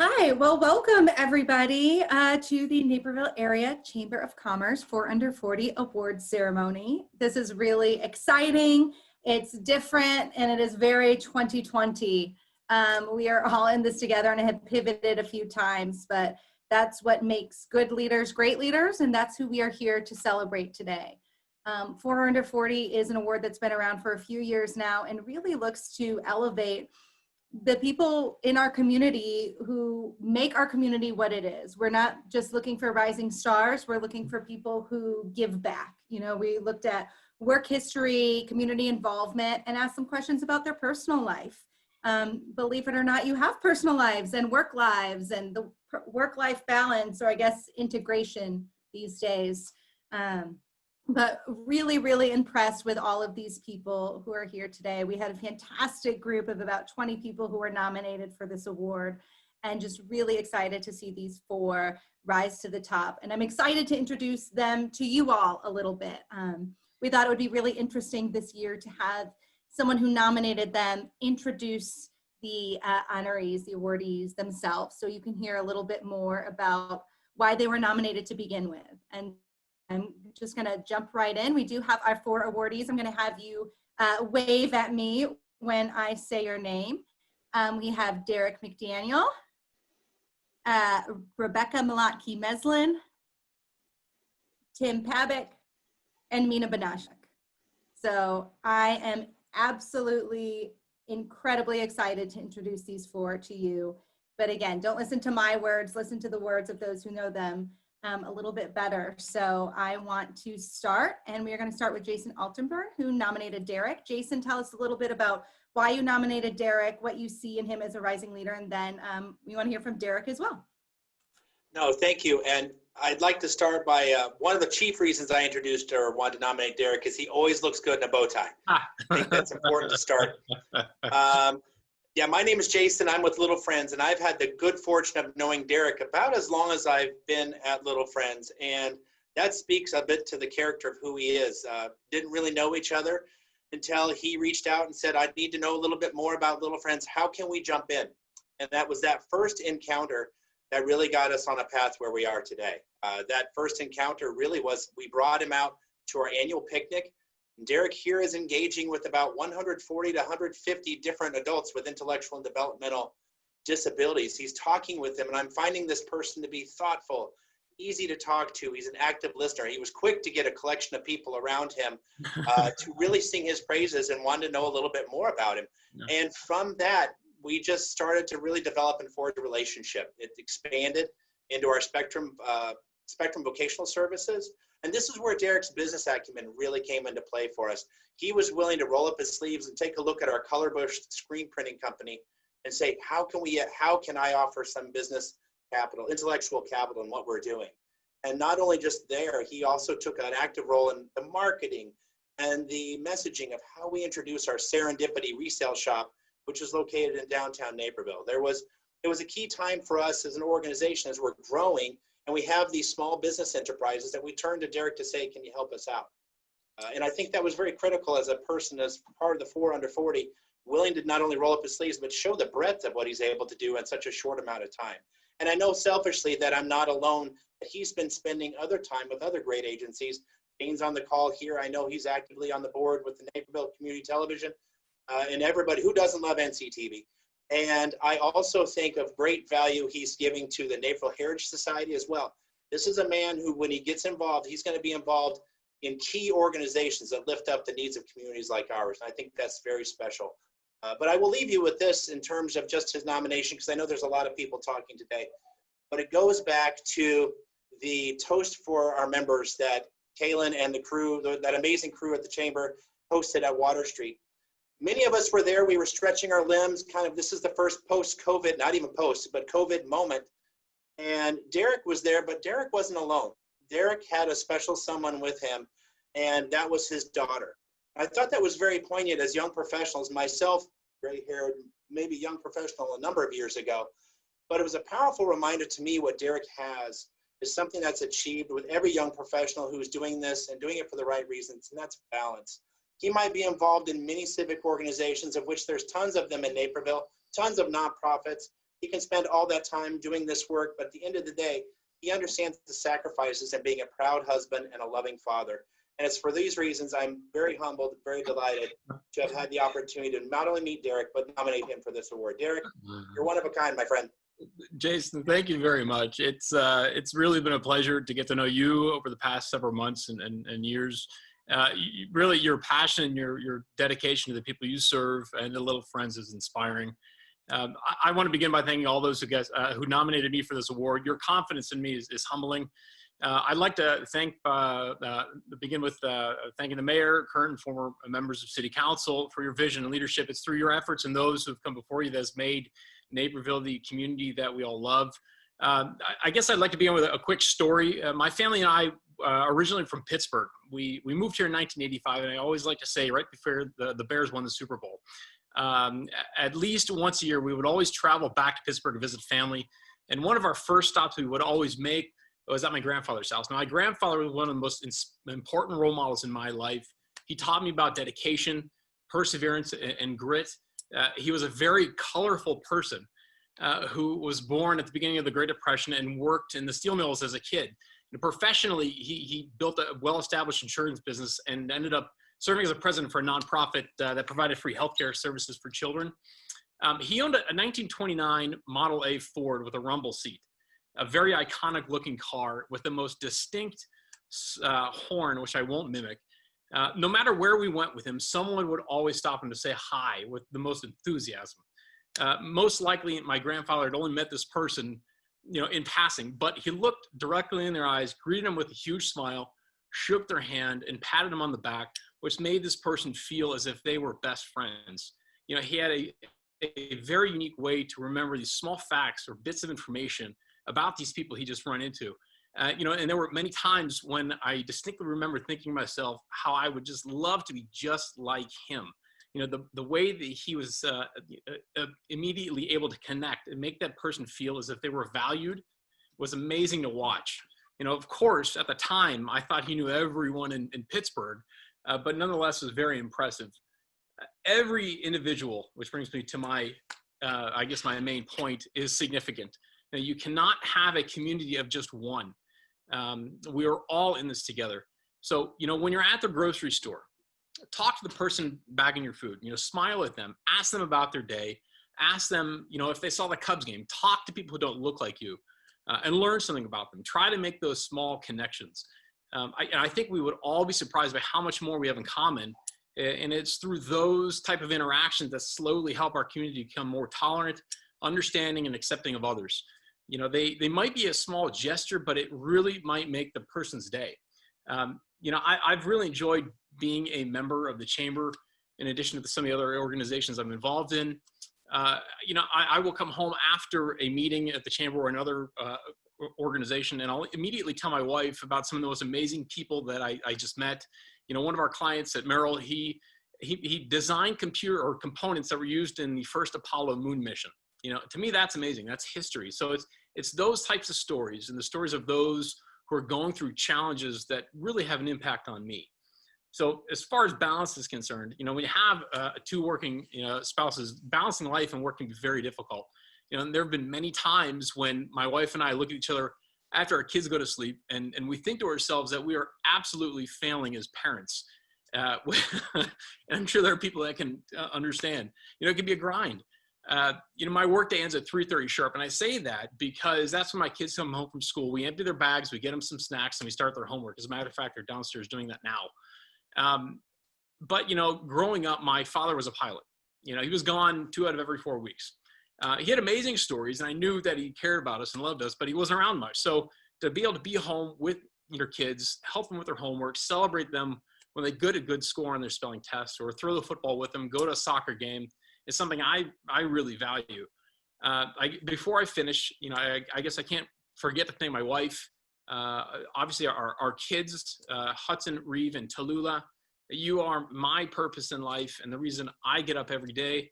Hi, well, welcome everybody to the Naperville Area Chamber of Commerce for Under 40 Awards Ceremony. This is really exciting, it's different, and it is very 2020. We are all in this together and I have pivoted a few times, but that's what makes good leaders great leaders, and that's who we are here to celebrate today. For Under 40 is an award that's been around for a few years now and really looks to elevate the people in our community who make our community what it is. We're not just looking for rising stars, we're looking for people who give back. You know, we looked at work history, community involvement, and asked some questions about their personal life. Believe it or not, you have personal lives and the work-life balance, or I guess integration these days. But really, really impressed with all of these people who are here today. We had a fantastic group of about 20 people who were nominated for this award, and just really excited to see these four rise to the top. And I'm excited to introduce them to you all a little bit. We thought it would be really interesting this year to have someone who nominated them introduce the honorees, the awardees themselves, so you can hear a little bit more about why they were nominated to begin with. And I'm just going to jump right in. We do have our four awardees. I'm going to have you wave at me when I say your name. We have Derek McDaniel, Rebecca Malotki-Meslin, Tim Pabick, and Mina Banashek. So I am absolutely incredibly excited to introduce these four to you. But again, don't listen to my words, listen to the words of those who know them a little bit better. So I want to start, and we are going to start with Jason Altenberg, who nominated Derek. Jason, tell us a little bit about why you nominated Derek, what you see in him as a rising leader, and then we want to hear from Derek as well. No, thank you. And I'd like to start by one of the chief reasons I introduced or wanted to nominate Derek is he always looks good in a bow tie. I think that's important to start. Yeah, my name is Jason. I'm with Little Friends, and I've had the good fortune of knowing Derek about as long as I've been at Little Friends, and that speaks a bit to the character of who he is. Didn't really know each other until he reached out and said, I need to know a little bit more about Little Friends. How can we jump in? And that was that first encounter that really got us on a path where we are today. That first encounter really was, we brought him out to our annual picnic. Derek here is engaging with about 140 to 150 different adults with intellectual and developmental disabilities. He's talking with them, and I'm finding this person to be thoughtful, easy to talk to. He's an active listener. He was quick to get a collection of people around him to really sing his praises and wanted to know a little bit more about him. Yeah. And from that, we just started to really develop and forge a relationship. It expanded into our Spectrum Vocational Services. And this is where Derek's business acumen really came into play for us. He was willing to roll up his sleeves and take a look at our Colorbush screen printing company and say, how can I offer some business capital, intellectual capital in what we're doing? And not only just there, he also took an active role in the marketing and the messaging of how we introduce our Serendipity resale shop, which is located in downtown Naperville. It was a key time for us as an organization as we're growing, and we have these small business enterprises that we turn to Derek to say, can you help us out? And I think that was very critical as a person, as part of the 4 Under 40, willing to not only roll up his sleeves, but show the breadth of what he's able to do in such a short amount of time. And I know selfishly that I'm not alone, that he's been spending other time with other great agencies. Dane's on the call here. I know he's actively on the board with the Naperville Community Television, and everybody who doesn't love NCTV. And I also think of great value he's giving to the Naperville Heritage Society as well. This is a man who, when he gets involved, he's going to be involved in key organizations that lift up the needs of communities like ours. And I think that's very special. But I will leave you with this in terms of just his nomination, because I know there's a lot of people talking today. But it goes back to the toast for our members that Kaylin and the crew, that amazing crew at the Chamber, hosted at Water Street. Many of us were there. We were stretching our limbs. This is the first post-COVID, not even post, but COVID moment. And Derek was there, but Derek wasn't alone. Derek had a special someone with him, and that was his daughter. I thought that was very poignant as young professionals, myself, gray-haired, maybe young professional a number of years ago. But it was a powerful reminder to me what Derek has is something that's achieved with every young professional who's doing this and doing it for the right reasons, and that's balance. He might be involved in many civic organizations, of which there's tons of them in Naperville, tons of nonprofits, He can spend all that time doing this work, but at the end of the day, he understands the sacrifices and being a proud husband and a loving father. And it's for these reasons I'm very humbled, very delighted to have had the opportunity to not only meet Derek, but nominate him for this award. Derek, you're one of a kind, my friend. Jason, thank you very much. It's really been a pleasure to get to know you over the past several months and years. Really, your passion, your dedication to the people you serve and the little friends is inspiring. I want to begin by thanking all those who nominated me for this award. Your confidence in me is humbling. I'd like to begin with thanking the mayor, current and former members of City Council for your vision and leadership. It's through your efforts and those who have come before you that has made Naperville the community that we all love. I guess I'd like to begin with a quick story. My family and I are originally from Pittsburgh. We moved here in 1985, and I always like to say right before the Bears won the Super Bowl. At least once a year, we would always travel back to Pittsburgh to visit family. And one of our first stops we would always make was at my grandfather's house. Now, my grandfather was one of the most important role models in my life. He taught me about dedication, perseverance, and grit. He was a very colorful person who was born at the beginning of the Great Depression and worked in the steel mills as a kid. And professionally, he built a well-established insurance business and ended up serving as a president for a nonprofit that provided free healthcare services for children. He owned a 1929 Model A Ford with a rumble seat, a very iconic looking car with the most distinct horn, which I won't mimic. No matter where we went with him, someone would always stop him to say hi with the most enthusiasm. Most likely, my grandfather had only met this person, in passing, but he looked directly in their eyes, greeted them with a huge smile, shook their hand, and patted them on the back, which made this person feel as if they were best friends. He had a very unique way to remember these small facts or bits of information about these people he just run into. And there were many times when I distinctly remember thinking to myself how I would just love to be just like him. The way that he was immediately able to connect and make that person feel as if they were valued was amazing to watch. Of course, at the time, I thought he knew everyone in Pittsburgh, but nonetheless was very impressive. Every individual, which brings me to my main point, is significant. Now, you cannot have a community of just one. We are all in this together. So, when you're at the grocery store, talk to the person bagging your food, smile at them, ask them about their day, ask them, if they saw the Cubs game, talk to people who don't look like you, and learn something about them. Try to make those small connections. I think we would all be surprised by how much more we have in common. And it's through those type of interactions that slowly help our community become more tolerant, understanding, and accepting of others. They might be a small gesture, but it really might make the person's day. I've really enjoyed being a member of the Chamber, in addition to some of the other organizations I'm involved in. I will come home after a meeting at the Chamber or another organization, and I'll immediately tell my wife about some of the most amazing people that I just met. One of our clients at Merrill, he designed computer or components that were used in the first Apollo moon mission. To me, that's amazing. That's history. So it's those types of stories and the stories of those who are going through challenges that really have an impact on me. So as far as balance is concerned, when you have two working spouses, balancing life and work can be very difficult. And there have been many times when my wife and I look at each other after our kids go to sleep and we think to ourselves that we are absolutely failing as parents. And I'm sure there are people that can understand. It can be a grind. My work day ends at 3:30 sharp, and I say that because that's when my kids come home from school. We empty their bags, we get them some snacks, and we start their homework. As a matter of fact, they're downstairs doing that now. But growing up, my father was a pilot. He was gone 2 out of every 4 weeks. He had amazing stories, and I knew that he cared about us and loved us, but he wasn't around much. So to be able to be home with your kids, help them with their homework, celebrate them when they get a good score on their spelling test, or throw the football with them, go to a soccer game, is something I really value. Before I finish, I guess I can't forget to thank my wife. Obviously, our kids, Hudson, Reeve, and Tallulah. You are my purpose in life and the reason I get up every day.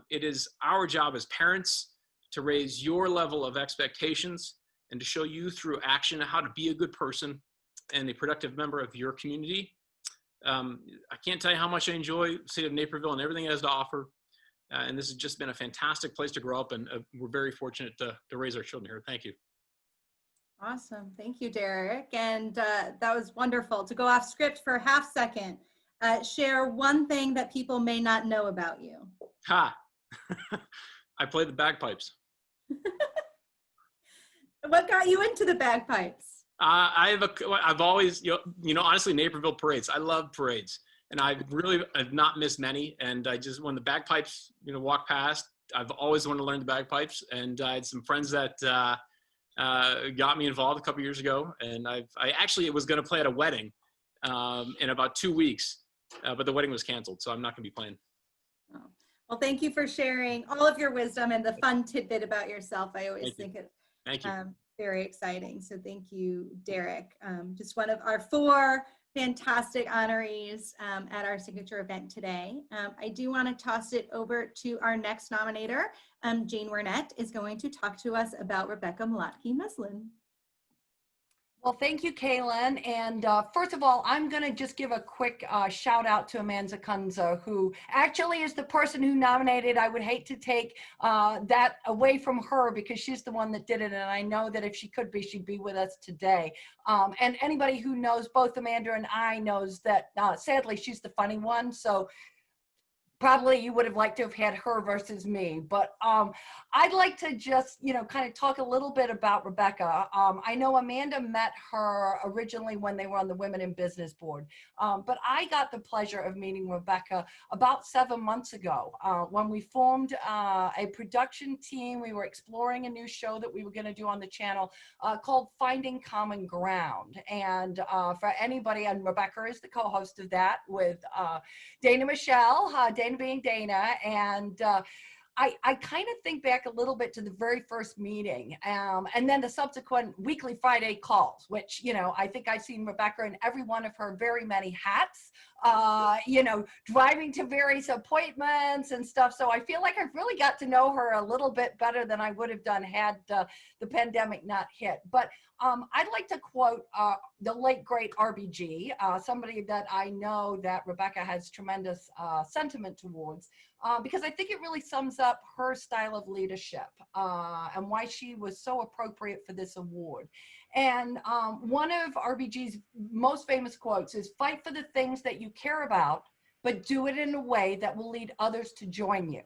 It is our job as parents to raise your level of expectations and to show you through action how to be a good person and a productive member of your community. I can't tell you how much I enjoy the city of Naperville and everything it has to offer. And this has just been a fantastic place to grow up, and we're very fortunate to raise our children here. Thank you. Awesome. Thank you, Derek. And that was wonderful. To go off script for a half second, share one thing that people may not know about you. Ha! I play the bagpipes. What got you into the bagpipes? I've always, honestly, Naperville parades. I love parades, and I've not missed many. And when the bagpipes, walk past, I've always wanted to learn the bagpipes. And I had some friends that got me involved a couple years ago, and I actually was going to play at a wedding in about 2 weeks, but the wedding was canceled, so I'm not going to be playing. Oh. Well, thank you for sharing all of your wisdom and the fun tidbit about yourself. I always think it's very exciting. So thank you, Derek. Just one of our 4 fantastic honorees at our signature event today. I do want to toss it over to our next nominator. Jane Wernette is going to talk to us about Rebecca Mlotke-Meslin. Well, thank you, Kaylin. And first of all, I'm going to just give a quick shout out to Amanda Kunza, who actually is the person who nominated. I would hate to take that away from her because she's the one that did it. And I know that if she could be, she'd be with us today. And anybody who knows both Amanda and I knows that sadly, she's the funny one. So probably you would have liked to have had her versus me, but I'd like to just, kind of talk a little bit about Rebecca. I know Amanda met her originally when they were on the Women in Business Board, but I got the pleasure of meeting Rebecca about 7 months ago when we formed a production team. We were exploring a new show that we were going to do on the channel called Finding Common Ground. And for anybody, and Rebecca is the co-host of that with Dana Michelle, Dana being Dana, and I kind of think back a little bit to the very first meeting and then the subsequent weekly Friday calls, which, I think I've seen Rebecca in every one of her very many hats, driving to various appointments and stuff. So I feel like I've really got to know her a little bit better than I would have done had the pandemic not hit. But I'd like to quote the late, great RBG, somebody that I know that Rebecca has tremendous sentiment towards, because I think it really sums up her style of leadership and why she was so appropriate for this award. And one of RBG's most famous quotes is, "Fight for the things that you care about, but do it in a way that will lead others to join you."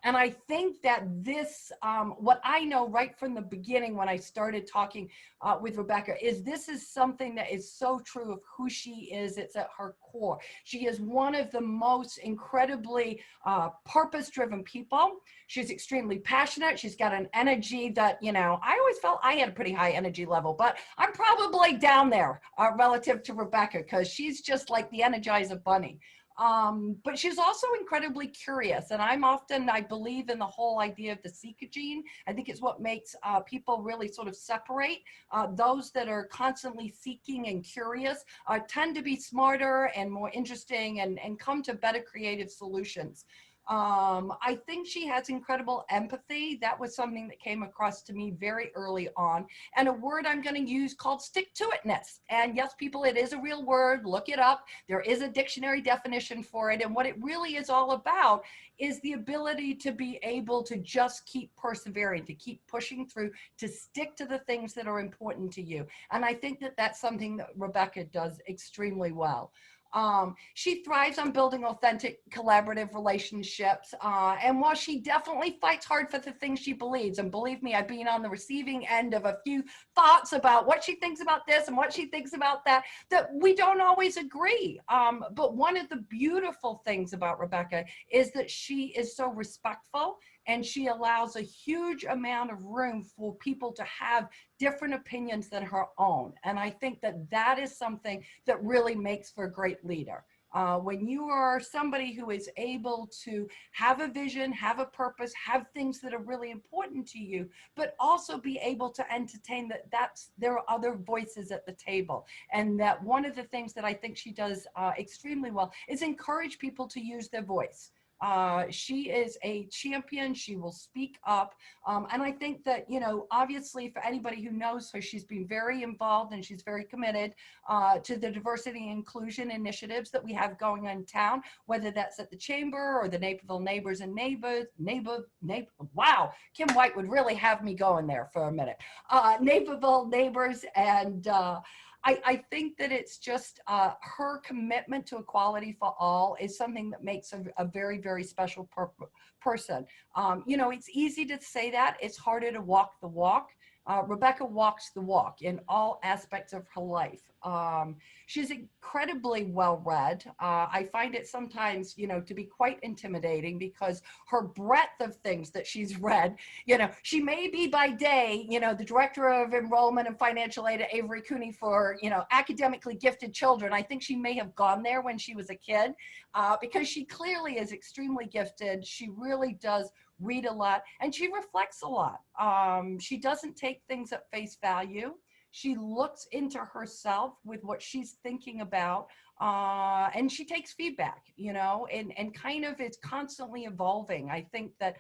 And I think that this, what I know right from the beginning when I started talking with Rebecca, is this is something that is so true of who she is. It's at her core. She is one of the most incredibly purpose-driven people. She's extremely passionate. She's got an energy that, I always felt I had a pretty high energy level, but I'm probably down there relative to Rebecca because she's just like the Energizer Bunny. But she's also incredibly curious, and I believe in the whole idea of the seeker gene. I think it's what makes people really sort of separate. Those that are constantly seeking and curious tend to be smarter and more interesting and come to better creative solutions. I think she has incredible empathy. That was something that came across to me very early on. And a word I'm going to use called stick-to-itness. And yes, people, it is a real word. Look it up. There is a dictionary definition for it. And what it really is all about is the ability to be able to just keep persevering, to keep pushing through, to stick to the things that are important to you. And I think that that's something that Rebecca does extremely well. She thrives on building authentic collaborative relationships. And while she definitely fights hard for the things she believes, and believe me, I've been on the receiving end of a few thoughts about what she thinks about this and what she thinks about that we don't always agree. But one of the beautiful things about Rebecca is that she is so respectful, and she allows a huge amount of room for people to have different opinions than her own. And I think that that is something that really makes for a great leader. When you are somebody who is able to have a vision, have a purpose, have things that are really important to you, but also be able to entertain that there are other voices at the table. And that one of the things that I think she does extremely well is encourage people to use their voice. She is a champion. She will speak up. And I think that, you know, obviously for anybody who knows her, she's been very involved and she's very committed to the diversity and inclusion initiatives that we have going on in town, whether that's at the Chamber or the Naperville Neighbors and wow, Kim White would really have me going there for a minute. Naperville Neighbors, and I think that it's just her commitment to equality for all is something that makes a very, very special person. You know, it's easy to say that. It's harder to walk the walk. Rebecca walks the walk in all aspects of her life. She's incredibly well-read. I find it sometimes, you know, to be quite intimidating because her breadth of things that she's read, you know, she may be by day, you know, the director of enrollment and financial aid at Avery Cooney for, you know, academically gifted children. I think she may have gone there when she was a kid because she clearly is extremely gifted. She really does read a lot and she reflects a lot. She doesn't take things at face value. She looks into herself with what she's thinking about, and she takes feedback, you know, and kind of is constantly evolving. I think that,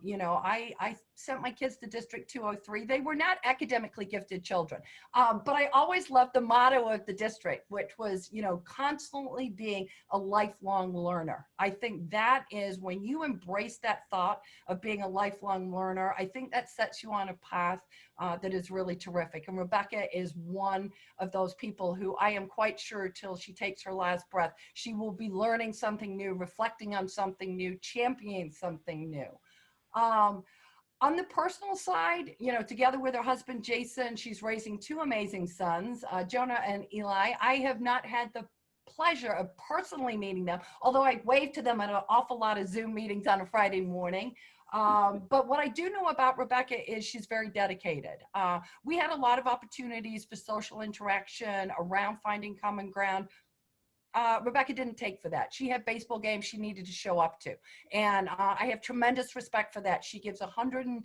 you know, I sent my kids to District 203. They were not academically gifted children, but I always loved the motto of the district, which was, you know, constantly being a lifelong learner. I think that is when you embrace that thought of being a lifelong learner, I think that sets you on a path that is really terrific. And Rebecca is one of those people who I am quite sure till she takes her last breath, she will be learning something new, reflecting on something new, championing something new. On the personal side, you know, together with her husband, Jason, she's raising two amazing sons, Jonah and Eli. I have not had the pleasure of personally meeting them, although I waved to them at an awful lot of Zoom meetings on a Friday morning. But what I do know about Rebecca is she's very dedicated. We had a lot of opportunities for social interaction around finding common ground. Rebecca didn't take for that. She had baseball games she needed to show up to. And I have tremendous respect for that. She gives 110%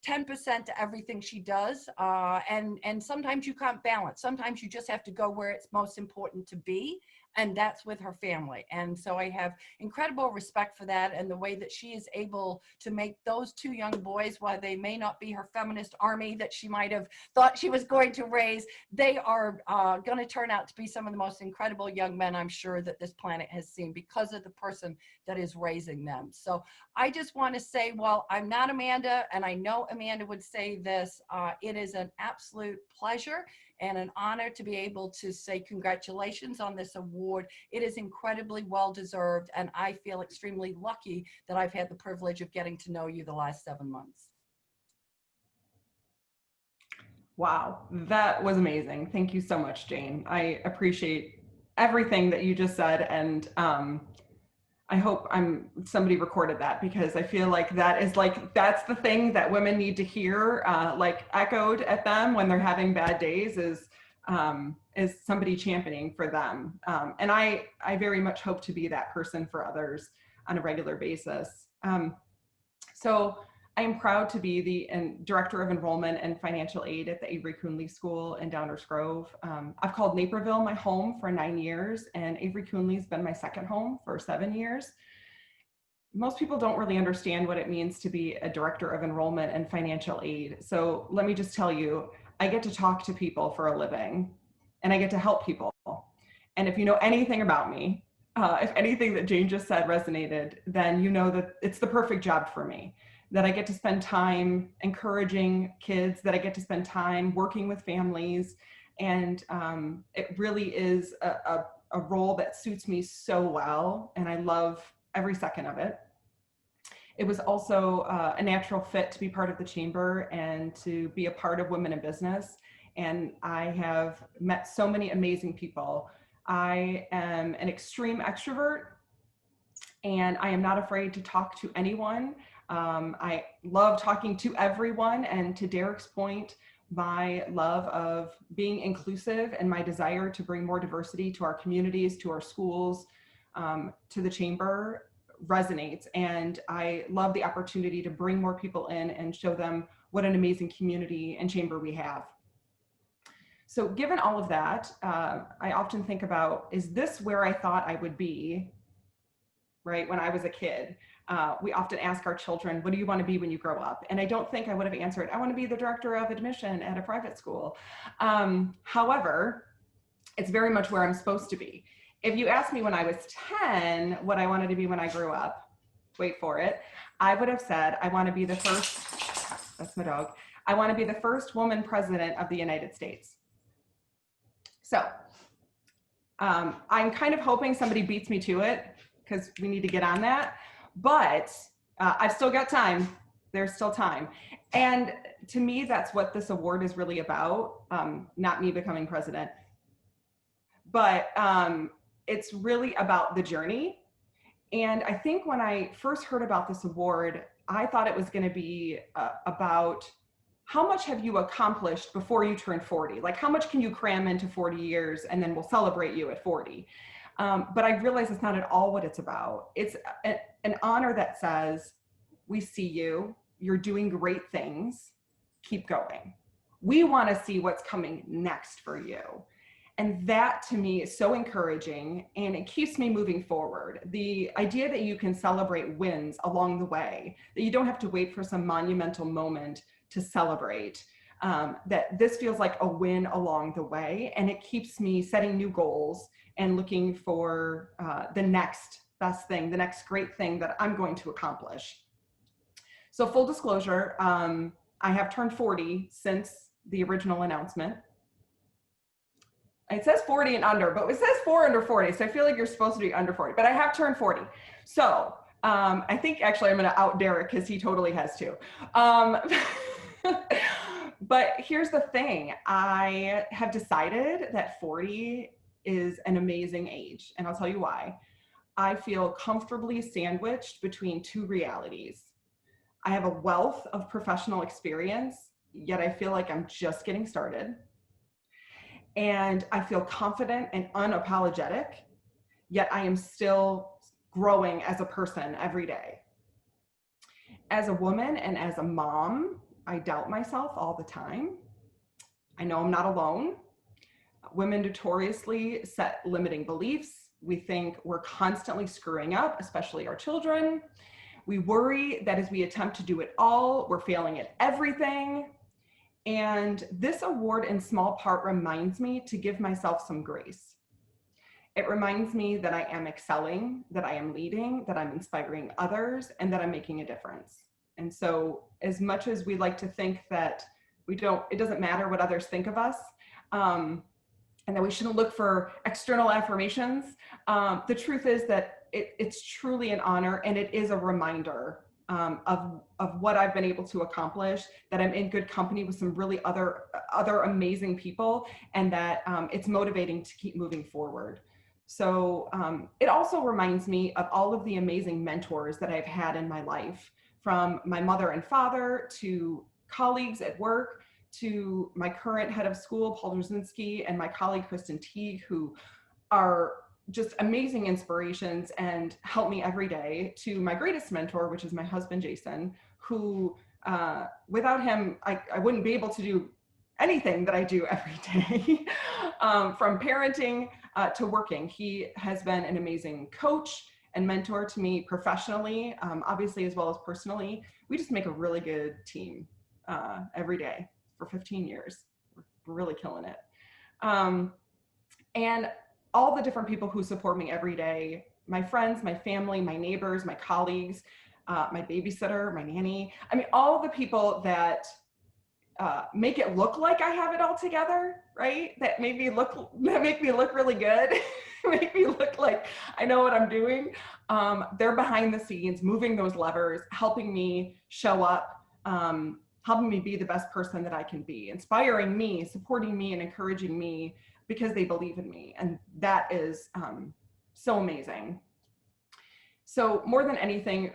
to everything she does. And sometimes you can't balance. Sometimes you just have to go where it's most important to be. And that's with her family. And so I have incredible respect for that and the way that she is able to make those two young boys, while they may not be her feminist army that she might have thought she was going to raise, they are going to turn out to be some of the most incredible young men I'm sure that this planet has seen because of the person that is raising them. So I just want to say, while I'm not Amanda, and I know Amanda would say this, it is an absolute pleasure and an honor to be able to say congratulations on this award. It is incredibly well-deserved, and I feel extremely lucky that I've had the privilege of getting to know you the last 7 months. Wow, that was amazing. Thank you so much, Jane. I appreciate everything that you just said, and I hope somebody recorded that, because I feel like that's the thing that women need to hear, like echoed at them when they're having bad days, is somebody championing for them. And I very much hope to be that person for others on a regular basis. So I am proud to be the Director of Enrollment and Financial Aid at the Avery Cooney School in Downers Grove. I've called Naperville my home for 9 years, and Avery Cooney's been my second home for 7 years. Most people don't really understand what it means to be a Director of Enrollment and Financial Aid. So let me just tell you, I get to talk to people for a living, and I get to help people. And if you know anything about me, if anything that Jane just said resonated, then you know that it's the perfect job for me. That I get to spend time encouraging kids, that I get to spend time working with families. And it really is a role that suits me so well, and I love every second of it. It was also a natural fit to be part of the Chamber and to be a part of Women in Business. And I have met so many amazing people. I am an extreme extrovert, and I am not afraid to talk to anyone. I love talking to everyone, and to Derek's point, my love of being inclusive and my desire to bring more diversity to our communities, to our schools, to the Chamber resonates. And I love the opportunity to bring more people in and show them what an amazing community and Chamber we have. So given all of that, I often think about, is this where I thought I would be right? When I was a kid, we often ask our children, what do you want to be when you grow up? And I don't think I would have answered, I want to be the director of admission at a private school. However, it's very much where I'm supposed to be. If you asked me when I was 10 what I wanted to be when I grew up, wait for it, I would have said, I want to be the first, that's my dog, I want to be the first woman president of the United States. So I'm kind of hoping somebody beats me to it because we need to get on that, but I've still got time. There's still time. And to me, that's what this award is really about, not me becoming president, but it's really about the journey. And I think when I first heard about this award, I thought it was going to be about how much have you accomplished before you turn 40? Like how much can you cram into 40 years and then we'll celebrate you at 40? But I realize it's not at all what it's about. It's an honor that says, we see you, you're doing great things, keep going. We want to see what's coming next for you. And that to me is so encouraging and it keeps me moving forward. The idea that you can celebrate wins along the way, that you don't have to wait for some monumental moment to celebrate, that this feels like a win along the way. And it keeps me setting new goals and looking for the next best thing, the next great thing that I'm going to accomplish. So full disclosure, I have turned 40 since the original announcement. It says 40 and under, but it says 4 under 40. So I feel like you're supposed to be under 40, but I have turned 40. So I think actually I'm going to out Derek because he totally has too. But here's the thing. I have decided that 40 is an amazing age, and I'll tell you why. I feel comfortably sandwiched between two realities. I have a wealth of professional experience, yet I feel like I'm just getting started. And I feel confident and unapologetic, yet I am still growing as a person every day. As a woman and as a mom, I doubt myself all the time. I know I'm not alone. Women notoriously set limiting beliefs. We think we're constantly screwing up, especially our children. We worry that as we attempt to do it all, we're failing at everything. And this award in small part reminds me to give myself some grace. It reminds me that I am excelling, that I am leading, that I'm inspiring others, and that I'm making a difference. And so as much as we like to think that it doesn't matter what others think of us, and that we shouldn't look for external affirmations, the truth is that it's truly an honor, and it is a reminder of what I've been able to accomplish, that I'm in good company with some really other amazing people, and that it's motivating to keep moving forward. So it also reminds me of all of the amazing mentors that I've had in my life, from my mother and father to colleagues at work, to my current head of school, Paul Drzezinski, and my colleague, Kristen Teague, who are just amazing inspirations and help me every day, to my greatest mentor, which is my husband, Jason, who without him, I wouldn't be able to do anything that I do every day, from parenting to working. He has been an amazing coach and mentor to me professionally, obviously, as well as personally. We just make a really good team every day for 15 years. We're really killing it. And all the different people who support me every day, my friends, my family, my neighbors, my colleagues, my babysitter, my nanny. I mean, all the people that make it look like I have it all together, right? That make me look really good, make me look like I know what I'm doing. They're behind the scenes, moving those levers, helping me show up, helping me be the best person that I can be, inspiring me, supporting me, and encouraging me because they believe in me. And that is so amazing. So more than anything,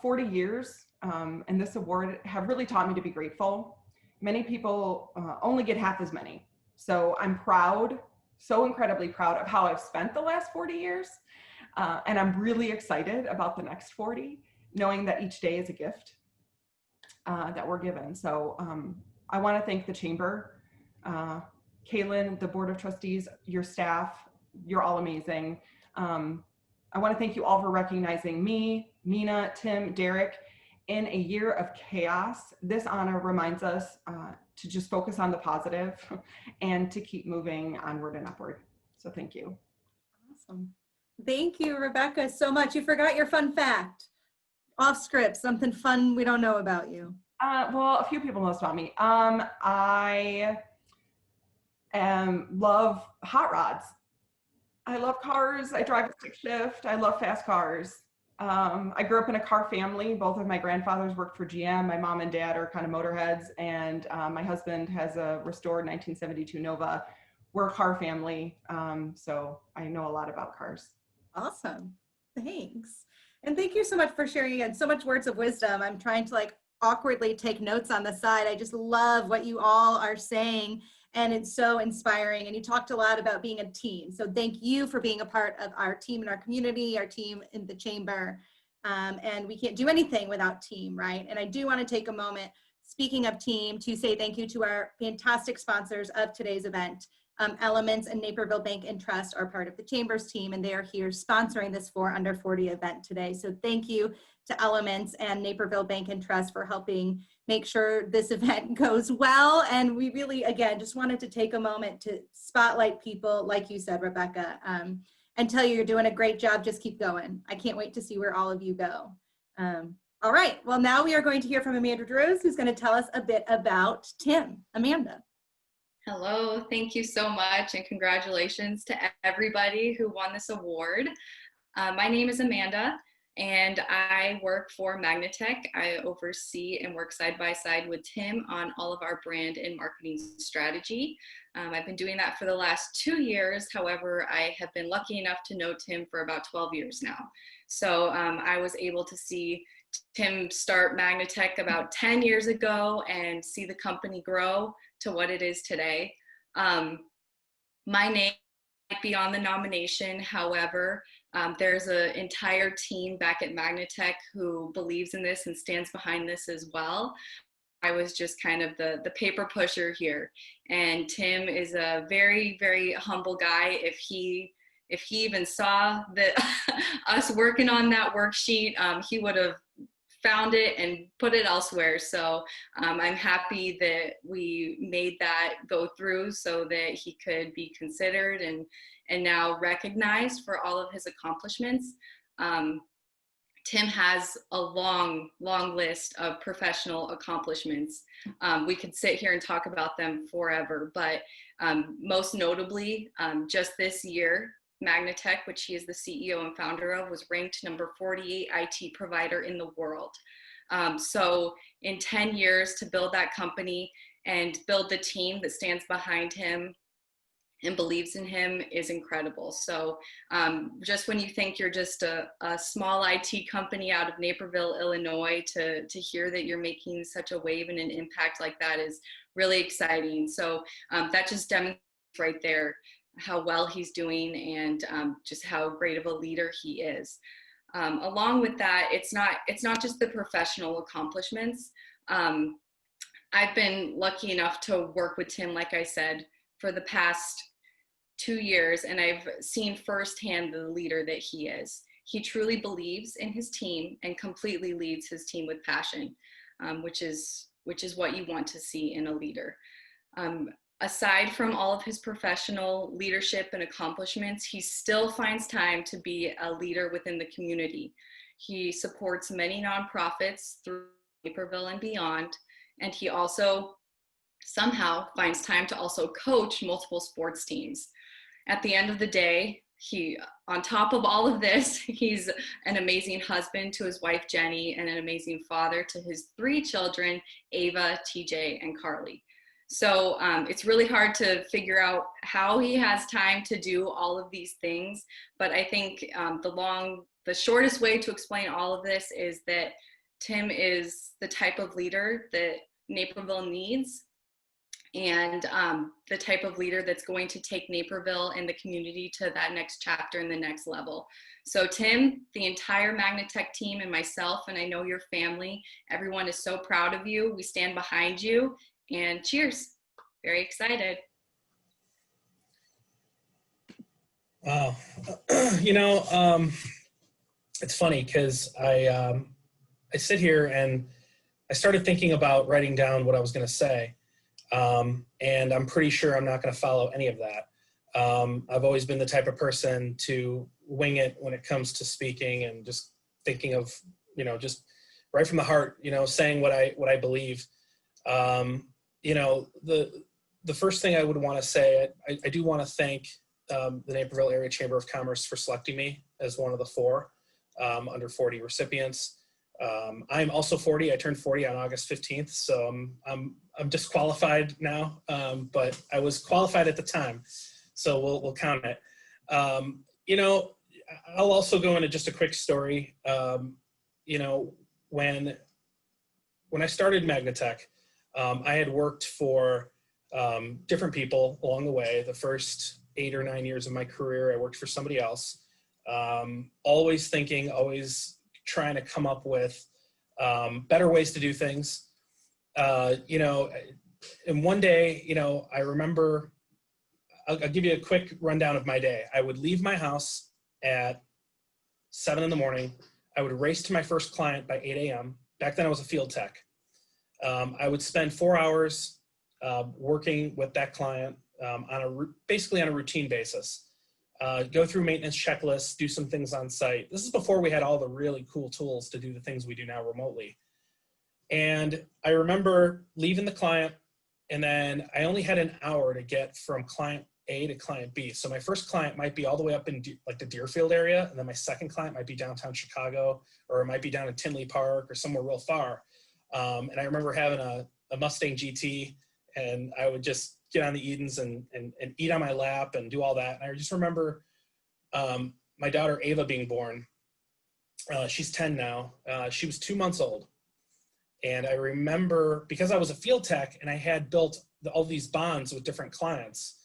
40 years and this award have really taught me to be grateful. Many people only get half as many. So I'm proud, so incredibly proud of how I've spent the last 40 years. And I'm really excited about the next 40, knowing that each day is a gift that we're given. So I want to thank the Chamber, Kaylin, the Board of Trustees, your staff. You're all amazing. I want to thank you all for recognizing me, Mina, Tim, Derek. In a year of chaos, this honor reminds us to just focus on the positive and to keep moving onward and upward. So thank you. Awesome. Thank you, Rebecca, so much. You forgot your fun fact. Off script, something fun we don't know about you. Well, a few people know this about me. I love hot rods. I love cars. I drive a stick shift. I love fast cars. I grew up in a car family. Both of my grandfathers worked for GM. My mom and dad are kind of motorheads, and my husband has a restored 1972 Nova. We're a car family, so I know a lot about cars. Awesome. Thanks. And thank you so much for sharing again. So much words of wisdom. I'm trying to like awkwardly take notes on the side. I just love what you all are saying, and it's so inspiring. And you talked a lot about being a team. So thank you for being a part of our team in our community, our team in the chamber. And we can't do anything without team, right? And I do want to take a moment, speaking of team, to say thank you to our fantastic sponsors of today's event. Elements and Naperville Bank and Trust are part of the Chamber's team, and they are here sponsoring this For Under 40 event today. So thank you to Elements and Naperville Bank and Trust for helping make sure this event goes well. And we really, again, just wanted to take a moment to spotlight people, like you said, Rebecca, and tell you you're doing a great job. Just keep going. I can't wait to see where all of you go. All right, well, now we are going to hear from Amanda Drews, who's going to tell us a bit about Tim. Amanda. Hello, thank you so much, and congratulations to everybody who won this award. My name is Amanda, and I work for Magnatech. I oversee and work side by side with Tim on all of our brand and marketing strategy. I've been doing that for the last 2 years. However, I have been lucky enough to know Tim for about 12 years now. So I was able to see Tim start Magnatech about 10 years ago and see the company grow to what it is today. My name might be on the nomination. However, there's an entire team back at Magnatech who believes in this and stands behind this as well. I was just kind of the paper pusher here. And Tim is a very, very humble guy. If he even saw that us working on that worksheet, he would have found it and put it elsewhere. So I'm happy that we made that go through so that he could be considered and now recognized for all of his accomplishments. Tim has a long list of professional accomplishments. We could sit here and talk about them forever, but most notably, just this year, Magnatech, which he is the CEO and founder of, was ranked number 48 IT provider in the world. So in 10 years to build that company and build the team that stands behind him and believes in him is incredible. So just when you think you're just a small IT company out of Naperville, Illinois, to hear that you're making such a wave and an impact like that is really exciting. So that just demonstrates right there how well he's doing and just how great of a leader he is. Along with that, it's not just the professional accomplishments. I've been lucky enough to work with Tim, like I said, for the past 2 years, and I've seen firsthand the leader that he is. He truly believes in his team and completely leads his team with passion, which is what you want to see in a leader. Aside from all of his professional leadership and accomplishments, he still finds time to be a leader within the community. He supports many nonprofits through Naperville and beyond, and he also somehow finds time to also coach multiple sports teams. At the end of the day, on top of all of this, he's an amazing husband to his wife, Jenny, and an amazing father to his 3 children, Ava, TJ, and Carly. So it's really hard to figure out how he has time to do all of these things. But I think the shortest way to explain all of this is that Tim is the type of leader that Naperville needs, and the type of leader that's going to take Naperville and the community to that next chapter and the next level. So Tim, the entire Magnatech team, and myself, and I know your family, everyone is so proud of you. We stand behind you. And cheers. Very excited. Wow. it's funny because I sit here and I started thinking about writing down what I was going to say. And I'm pretty sure I'm not going to follow any of that. I've always been the type of person to wing it when it comes to speaking and just thinking of, just right from the heart, saying what I believe. The first thing I would want to say, I do want to thank the Naperville Area Chamber of Commerce for selecting me as one of the 4 under 40 recipients. I'm also 40. I turned 40 on August 15th, so I'm disqualified now, but I was qualified at the time, so we'll count it. I'll also go into just a quick story. When I started Magnatech, I had worked for different people along the way. The first 8 or 9 years of my career, I worked for somebody else. Always thinking, always trying to come up with better ways to do things. And one day, I remember, I'll give you a quick rundown of my day. I would leave my house at 7 in the morning. I would race to my first client by 8 a.m. Back then I was a field tech. I would spend 4 hours working with that client basically on a routine basis. Go through maintenance checklists, do some things on site. This is before we had all the really cool tools to do the things we do now remotely. And I remember leaving the client, and then I only had an hour to get from client A to client B. So my first client might be all the way up in like the Deerfield area, and then my second client might be downtown Chicago, or it might be down in Tinley Park or somewhere real far. And I remember having a Mustang GT, and I would just get on the Edens and eat on my lap and do all that. And I just remember my daughter Ava being born. She's 10 now. She was 2 months old. And I remember, because I was a field tech and I had built all these bonds with different clients,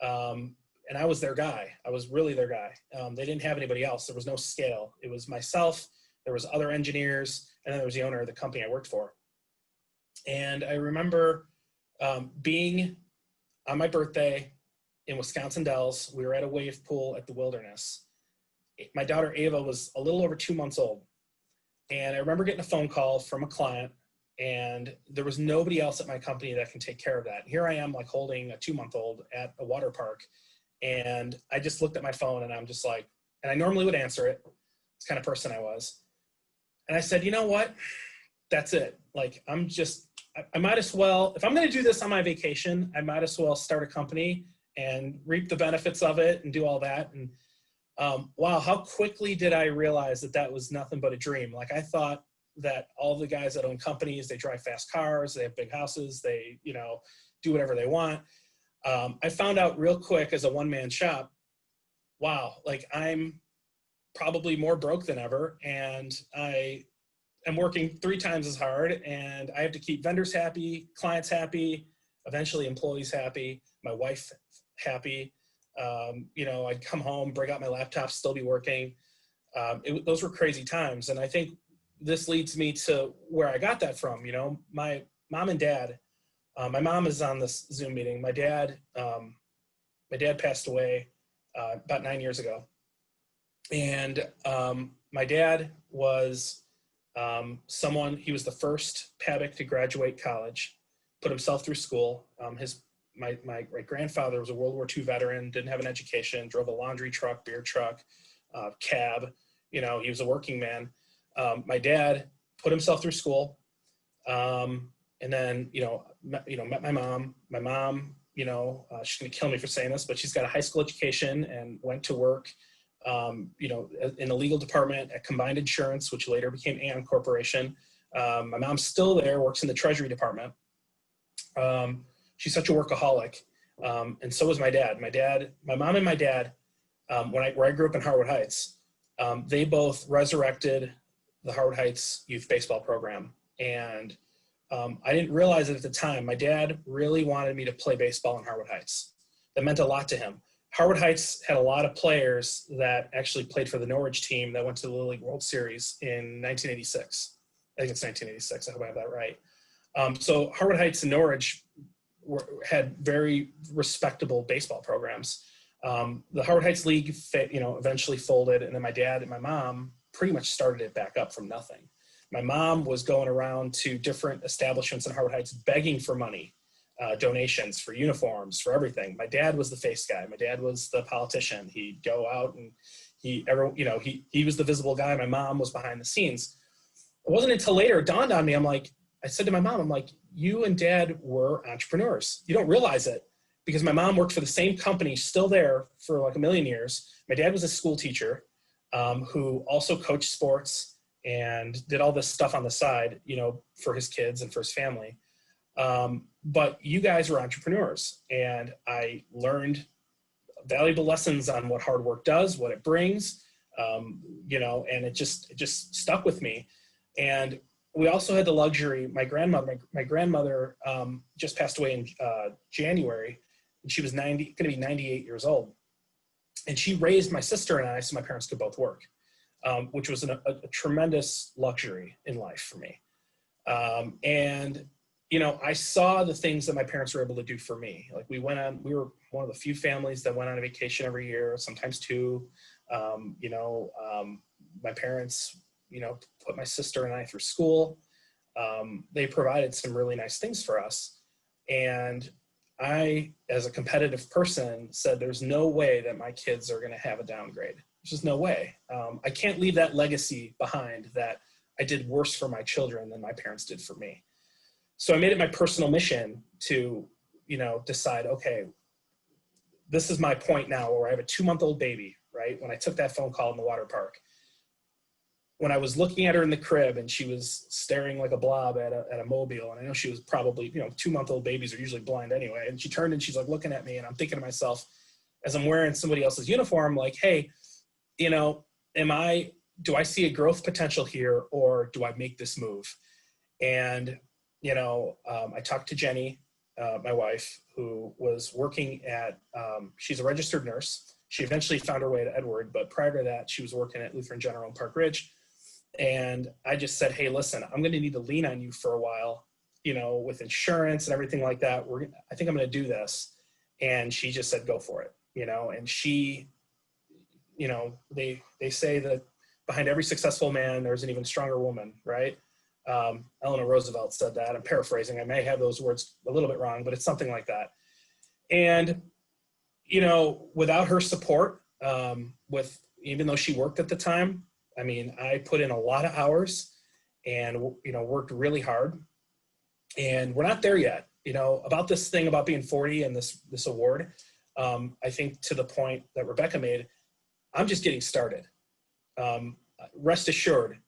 and I was their guy. I was really their guy. They didn't have anybody else. There was no scale. It was myself, there was other engineers, and then there was the owner of the company I worked for. And I remember being on my birthday in Wisconsin Dells. We were at a wave pool at the Wilderness. My daughter Ava was a little over 2 months old. And I remember getting a phone call from a client, and there was nobody else at my company that can take care of that. Here I am, like holding a 2-month-old at a water park. And I just looked at my phone, and I'm just like, and I normally would answer it. It's the kind of person I was. And I said, you know what? That's it. Like, I might as well, if I'm going to do this on my vacation, I might as well start a company and reap the benefits of it and do all that. And wow, how quickly did I realize that that was nothing but a dream. Like, I thought that all the guys that own companies, they drive fast cars, they have big houses, they, do whatever they want. I found out real quick as a one-man shop, wow, like I'm probably more broke than ever. And I am working 3 times as hard, and I have to keep vendors happy, clients happy, eventually employees happy, my wife happy. I'd come home, break out my laptop, still be working. Those were crazy times. And I think this leads me to where I got that from. My mom and dad, my mom is on this Zoom meeting. My dad passed away about 9 years ago. And my dad was he was the first Paddock to graduate college, put himself through school. My great-grandfather was a World War II veteran, didn't have an education, drove a laundry truck, beer truck, cab. He was a working man. My dad put himself through school, and then, met my mom. My mom, she's going to kill me for saying this, but she's got a high school education and went to work, in the legal department at Combined Insurance, which later became Aon Corporation. My mom's still there, works in the Treasury Department. She's such a workaholic. And so was my dad. My mom and my dad, where I grew up in Harwood Heights, they both resurrected the Harwood Heights youth baseball program. And I didn't realize it at the time. My dad really wanted me to play baseball in Harwood Heights. That meant a lot to him. Harwood Heights had a lot of players that actually played for the Norwich team that went to the Little League World Series in 1986. I think it's 1986. I hope I have that right. So Harwood Heights and Norwich had very respectable baseball programs. The Harwood Heights League, eventually folded, and then my dad and my mom pretty much started it back up from nothing. My mom was going around to different establishments in Harwood Heights begging for money, donations for uniforms, for everything. My dad was the face guy. My dad was the politician. He'd go out and he was the visible guy. My mom was behind the scenes. It wasn't until later it dawned on me. I said to my mom, I'm like, you and dad were entrepreneurs. You don't realize it, because my mom worked for the same company, still there for like a million years. My dad was a school teacher who also coached sports and did all this stuff on the side, you know, for his kids and for his family. But you guys were entrepreneurs, and I learned valuable lessons on what hard work does, what it brings, you know, and it just stuck with me. And we also had the luxury, my grandmother just passed away in January, and she was going to be 98 years old. And she raised my sister and I so my parents could both work, which was a tremendous luxury in life for me. And, you know, I saw the things that my parents were able to do for me. Like we were one of the few families that went on a vacation every year, sometimes two. You know, my parents, you know, put my sister and I through school. They provided some really nice things for us. And I, as a competitive person, said there's no way that my kids are going to have a downgrade. There's just no way. I can't leave that legacy behind that I did worse for my children than my parents did for me. So I made it my personal mission to, you know, decide, okay, this is my point now where I have a 2-month-old baby, right? When I took that phone call in the water park, when I was looking at her in the crib and she was staring like a blob at a mobile, and I know she was probably, you know, 2-month-old babies are usually blind anyway. And she turned and she's like looking at me, and I'm thinking to myself, as I'm wearing somebody else's uniform, like, hey, you know, do I see a growth potential here, or do I make this move? And, you know, I talked to Jenny, my wife, who was working at, she's a registered nurse. She eventually found her way to Edward, but prior to that, she was working at Lutheran General in Park Ridge. And I just said, hey, listen, I'm going to need to lean on you for a while, you know, with insurance and everything like that. I think I'm going to do this. And she just said, go for it, you know, and she, you know, they say that behind every successful man, there's an even stronger woman, right? Eleanor Roosevelt said that. I'm paraphrasing. I may have those words a little bit wrong, but it's something like that. And, you know, without her support, even though she worked at the time, I mean, I put in a lot of hours and, you know, worked really hard, and we're not there yet, you know, about this thing about being 40 and this award. I think to the point that Rebecca made, I'm just getting started. Rest assured,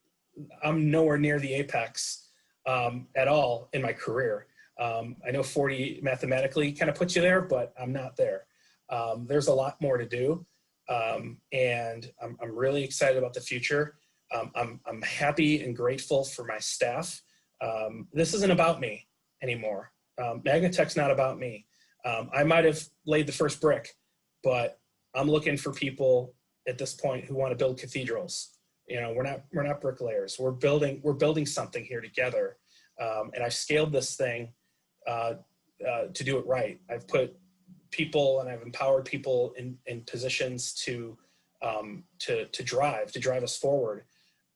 I'm nowhere near the apex at all in my career. I know 40 mathematically kind of puts you there, but I'm not there. There's a lot more to do. And I'm really excited about the future. I'm happy and grateful for my staff. This isn't about me anymore. Magnatech's not about me. I might have laid the first brick, but I'm looking for people at this point who want to build cathedrals. You know, we're not bricklayers. We're building something here together. And I've scaled this thing to do it right. I've put people and I've empowered people in positions to drive us forward.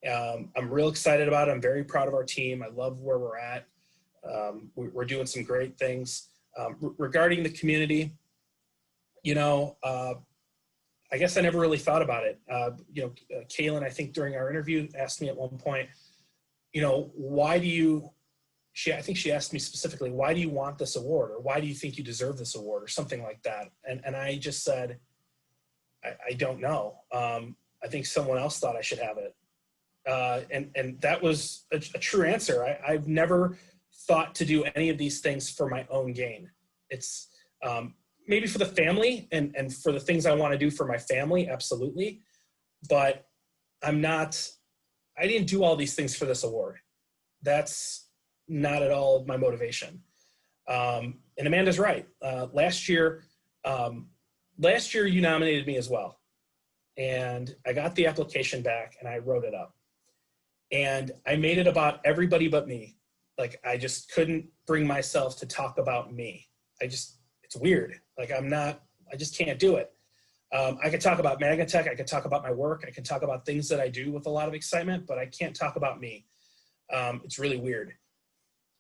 I'm real excited about it. I'm very proud of our team. I love where we're at. We're doing some great things. Regarding the community, you know, I guess I never really thought about it. You know, Kaylin, I think during our interview, asked me at one point, you know, I think she asked me specifically, why do you want this award? Or why do you think you deserve this award? Or something like that. And I just said, I don't know. I think someone else thought I should have it. And that was a true answer. I've never thought to do any of these things for my own gain. It's maybe for the family and for the things I want to do for my family, absolutely. But I didn't do all these things for this award. That's not at all my motivation. And Amanda's right. Last year you nominated me as well. And I got the application back and I wrote it up. And I made it about everybody but me. Like, I just couldn't bring myself to talk about me. It's weird. Like, I just can't do it. I could talk about Magnatech, I could talk about my work, I can talk about things that I do with a lot of excitement, but I can't talk about me. It's really weird.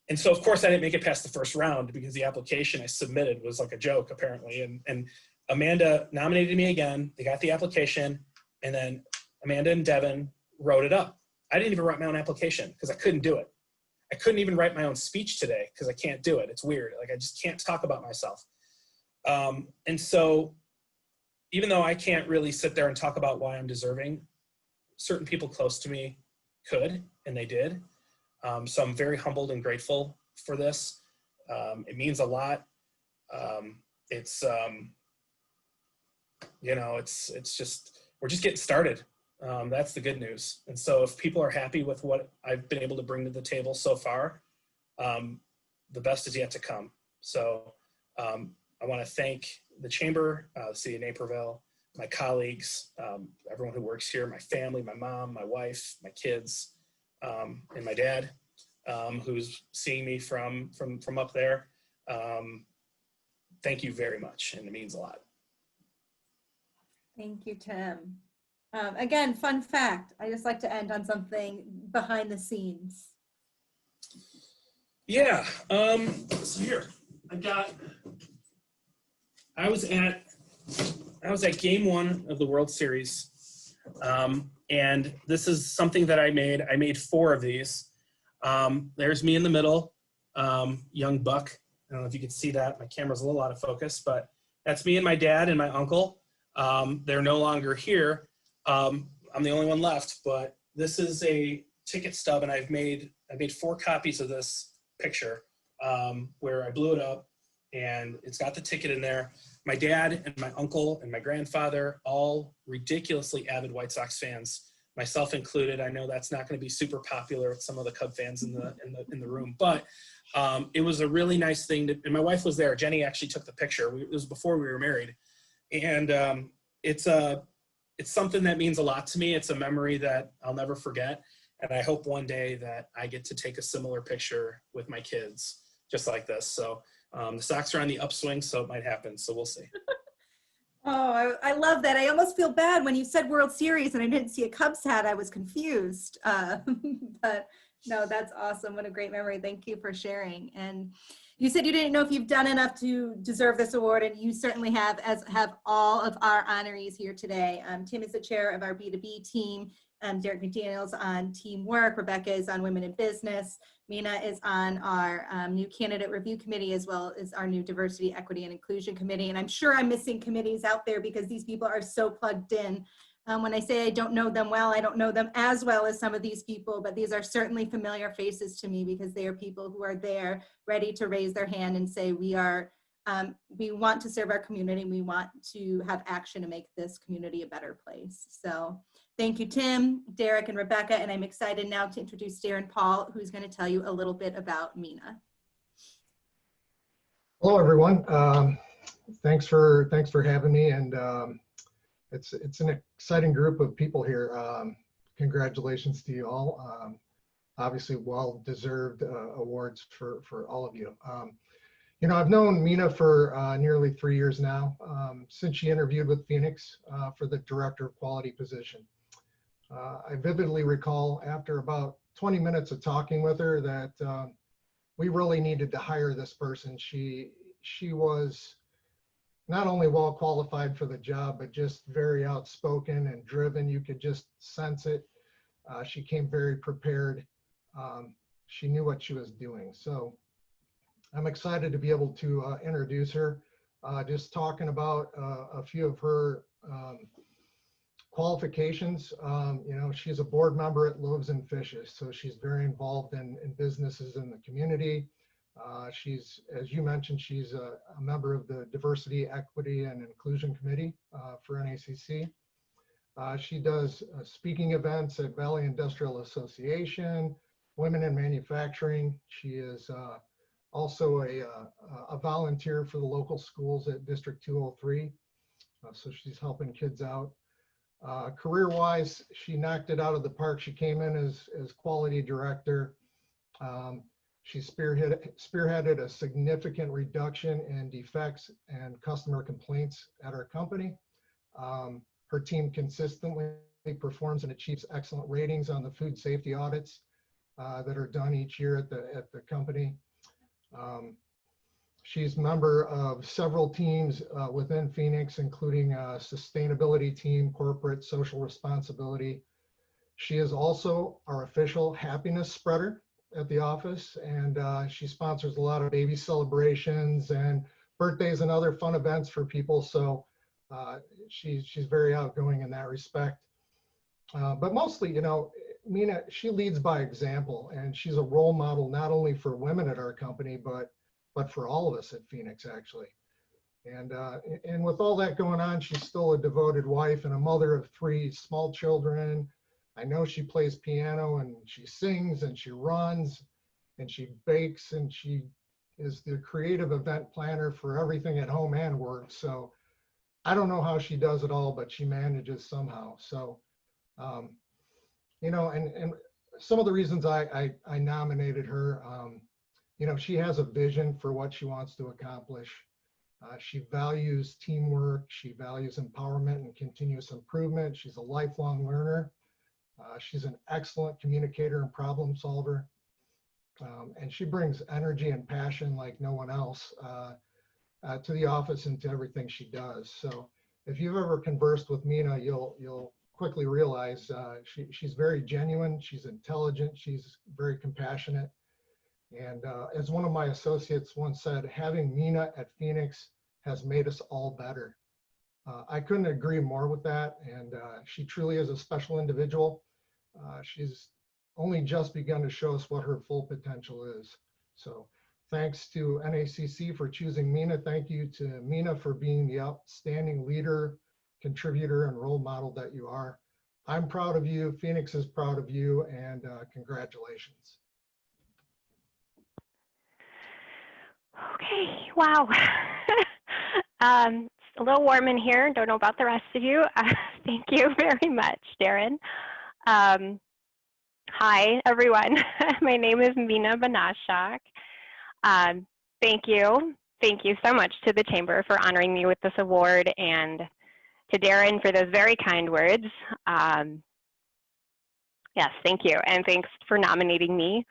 And so, of course, I didn't make it past the first round because the application I submitted was like a joke, apparently. And Amanda nominated me again. They got the application, and then Amanda and Devin wrote it up. I didn't even write my own application because I couldn't do it. I couldn't even write my own speech today because I can't do it. It's weird. Like, I just can't talk about myself. And so, even though I can't really sit there and talk about why I'm deserving, certain people close to me could, and they did. So I'm very humbled and grateful for this. It means a lot. It's just, we're just getting started. That's the good news. And so if people are happy with what I've been able to bring to the table so far, the best is yet to come. So I want to thank the Chamber, the City of Naperville, my colleagues, everyone who works here, my family, my mom, my wife, my kids, and my dad, who's seeing me from up there. Thank you very much, and it means a lot. Thank you, Tim. Again, fun fact, I just like to end on something behind the scenes. Yeah, so here, I was at game 1 of the World Series, and this is something that I made. I made 4 of these. There's me in the middle, young buck. I don't know if you can see that. My camera's a little out of focus, but that's me and my dad and my uncle. They're no longer here. I'm the only one left, but this is a ticket stub, and I made 4 copies of this picture where I blew it up, and it's got the ticket in there. My dad and my uncle and my grandfather, all ridiculously avid White Sox fans, myself included. I know that's not going to be super popular with some of the Cub fans in the room, but it was a really nice thing and my wife was there. Jenny actually took the picture. It was before we were married, and it's something that means a lot to me. It's a memory that I'll never forget, and I hope one day that I get to take a similar picture with my kids, just like this. So the Sox are on the upswing, so it might happen. So we'll see. Oh, I love that. I almost feel bad when you said World Series and I didn't see a Cubs hat. I was confused. But no, that's awesome. What a great memory. Thank you for sharing. And you said you didn't know if you've done enough to deserve this award, and you certainly have, as have all of our honorees here today. Tim is the chair of our B2B team. Derek McDaniel's on teamwork. Rebecca is on women in business. Mina is on our new candidate review committee, as well as our new diversity, equity, and inclusion committee. And I'm sure I'm missing committees out there because these people are so plugged in. When I say I don't know them well, I don't know them as well as some of these people, but these are certainly familiar faces to me because they are people who are there ready to raise their hand and say, we want to serve our community. We want to have action to make this community a better place. So thank you, Tim, Derek, and Rebecca. And I'm excited now to introduce Darren Paul, who's going to tell you a little bit about Mina. Hello, everyone. Thanks for having me. And it's an exciting group of people here. Congratulations to you all. Obviously, well-deserved awards for all of you. You know, I've known Mina for nearly 3 years now, since she interviewed with Phoenix for the Director of Quality position. I vividly recall after about 20 minutes of talking with her that we really needed to hire this person. She was not only well qualified for the job, but just very outspoken and driven. You could just sense it. She came very prepared. She knew what she was doing. So I'm excited to be able to introduce her. Just talking about a few of her qualifications. You know, she's a board member at Loaves and Fishes, so she's very involved in businesses in the community. She's, as you mentioned, she's a member of the Diversity, Equity, and Inclusion Committee for NACC. She does speaking events at Valley Industrial Association, Women in Manufacturing. She is also a volunteer for the local schools at District 203. So she's helping kids out. Career-wise, she knocked it out of the park. She came in as quality director. She spearheaded a significant reduction in defects and customer complaints at our company. Her team consistently performs and achieves excellent ratings on the food safety audits that are done each year at the company. She's a member of several teams within Phoenix, including a sustainability team, corporate social responsibility. She is also our official happiness spreader at the office, and she sponsors a lot of baby celebrations and birthdays and other fun events for people. So she's very outgoing in that respect. But mostly, you know, Mina, she leads by example, and she's a role model not only for women at our company, but for all of us at Phoenix, actually. And with all that going on, she's still a devoted wife and a mother of 3 small children. I know she plays piano and she sings and she runs and she bakes, and she is the creative event planner for everything at home and work. So I don't know how she does it all, but she manages somehow. So, you know, and some of the reasons I nominated her, you know, she has a vision for what she wants to accomplish. She values teamwork. She values empowerment and continuous improvement. She's a lifelong learner. She's an excellent communicator and problem solver. And she brings energy and passion like no one else to the office and to everything she does. So if you've ever conversed with Mina, you'll quickly realize she's very genuine. She's intelligent. She's very compassionate. And as one of my associates once said, having Mina at Phoenix has made us all better. I couldn't agree more with that. And she truly is a special individual. She's only just begun to show us what her full potential is. So thanks to NACC for choosing Mina. Thank you to Mina for being the outstanding leader, contributor, and role model that you are. I'm proud of you. Phoenix is proud of you, and congratulations. Okay, wow. It's a little warm in here. Don't know about the rest of you. Thank you very much, Darren. Hi, everyone. My name is Mina Banashak. Thank you. Thank you so much to the Chamber for honoring me with this award, and to Darren for those very kind words. Yes, thank you, and thanks for nominating me.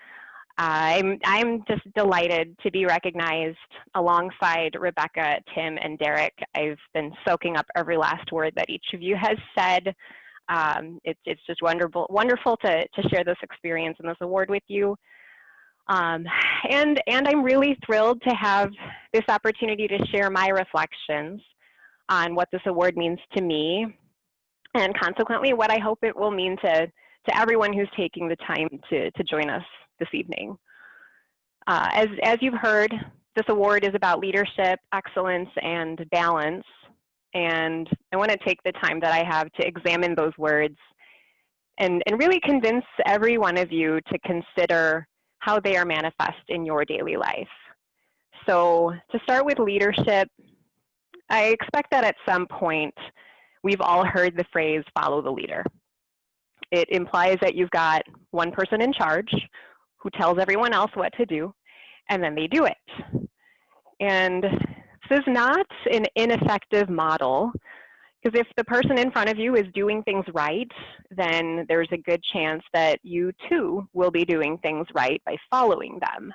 I'm just delighted to be recognized alongside Rebecca, Tim, and Derek. I've been soaking up every last word that each of you has said. It's just wonderful to share this experience and this award with you. And I'm really thrilled to have this opportunity to share my reflections on what this award means to me, and consequently what I hope it will mean to everyone who's taking the time to join us this evening. As you've heard, this award is about leadership, excellence, and balance. And I want to take the time that I have to examine those words and really convince every one of you to consider how they are manifest in your daily life. So to start with leadership, I expect that at some point we've all heard the phrase, follow the leader. It implies that you've got one person in charge who tells everyone else what to do, and then they do it. And this is not an ineffective model, because if the person in front of you is doing things right, then there's a good chance that you too will be doing things right by following them.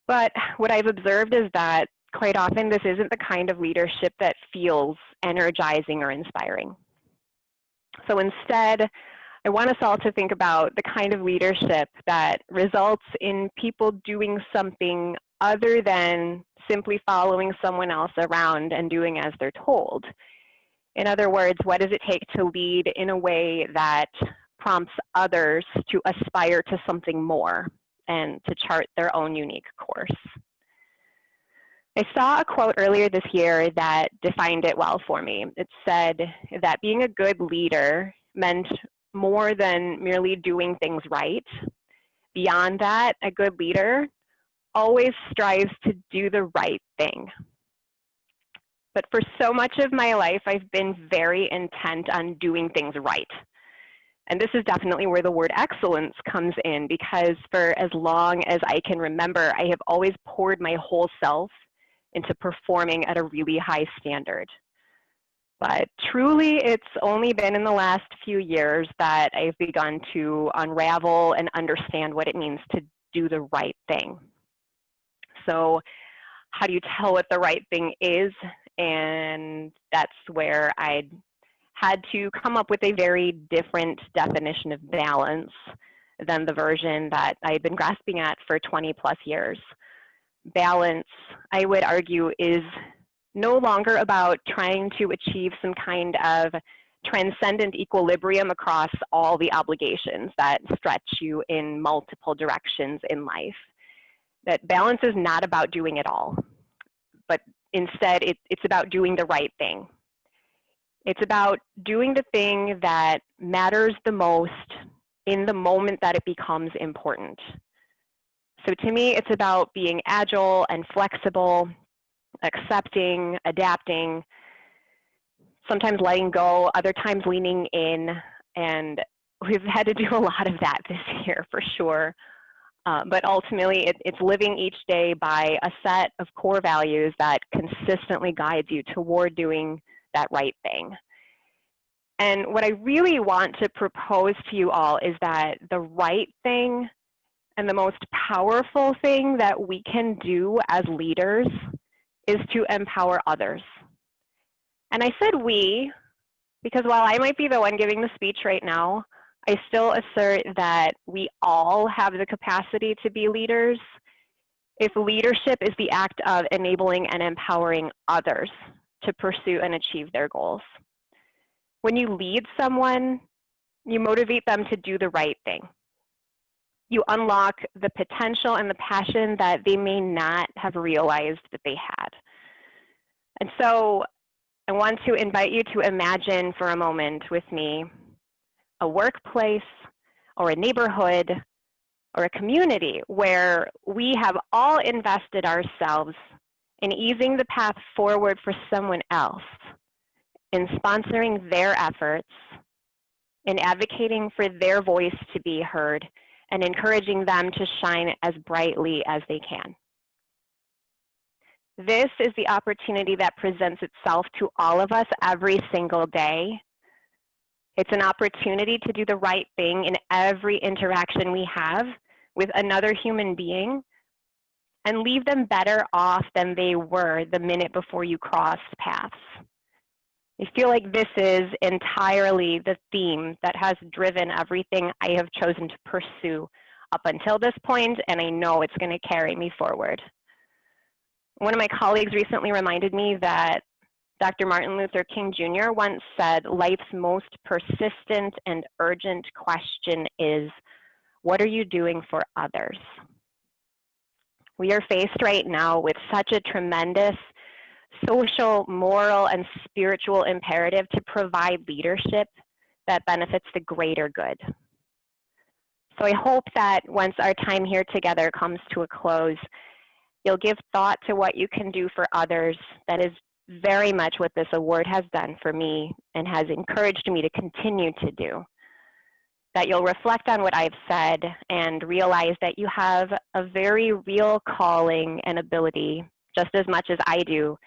But what I've observed is that quite often this isn't the kind of leadership that feels energizing or inspiring. So instead, I want us all to think about the kind of leadership that results in people doing something other than simply following someone else around and doing as they're told. In other words, what does it take to lead in a way that prompts others to aspire to something more and to chart their own unique course? I saw a quote earlier this year that defined it well for me. It said that being a good leader meant more than merely doing things right. Beyond that, a good leader always strives to do the right thing. But for so much of my life, I've been very intent on doing things right. And this is definitely where the word excellence comes in, because for as long as I can remember, I have always poured my whole self into performing at a really high standard. But truly, it's only been in the last few years that I've begun to unravel and understand what it means to do the right thing. So how do you tell what the right thing is? And that's where I had to come up with a very different definition of balance than the version that I had been grasping at for 20 plus years. Balance, I would argue, is no longer about trying to achieve some kind of transcendent equilibrium across all the obligations that stretch you in multiple directions in life. That balance is not about doing it all, but instead it's about doing the right thing. It's about doing the thing that matters the most in the moment that it becomes important. So to me, it's about being agile and flexible, accepting, adapting, sometimes letting go, other times leaning in, and we've had to do a lot of that this year for sure. But ultimately, it's living each day by a set of core values that consistently guides you toward doing that right thing. And what I really want to propose to you all is that the right thing and the most powerful thing that we can do as leaders is to empower others. And I said we, because while I might be the one giving the speech right now, I still assert that we all have the capacity to be leaders if leadership is the act of enabling and empowering others to pursue and achieve their goals. When you lead someone, you motivate them to do the right thing. You unlock the potential and the passion that they may not have realized that they had. And so I want to invite you to imagine for a moment with me a workplace or a neighborhood or a community where we have all invested ourselves in easing the path forward for someone else, in sponsoring their efforts, in advocating for their voice to be heard, and encouraging them to shine as brightly as they can. This is the opportunity that presents itself to all of us every single day. It's an opportunity to do the right thing in every interaction we have with another human being and leave them better off than they were the minute before you crossed paths. I feel like this is entirely the theme that has driven everything I have chosen to pursue up until this point, and I know it's going to carry me forward. One of my colleagues recently reminded me that Dr. Martin Luther King Jr. once said, life's most persistent and urgent question is, what are you doing for others? We are faced right now with such a tremendous social, moral, and spiritual imperative to provide leadership that benefits the greater good. So I hope that once our time here together comes to a close, you'll give thought to what you can do for others. That is very much what this award has done for me and has encouraged me to continue to do. That you'll reflect on what I've said and realize that you have a very real calling and ability, just as much as I do,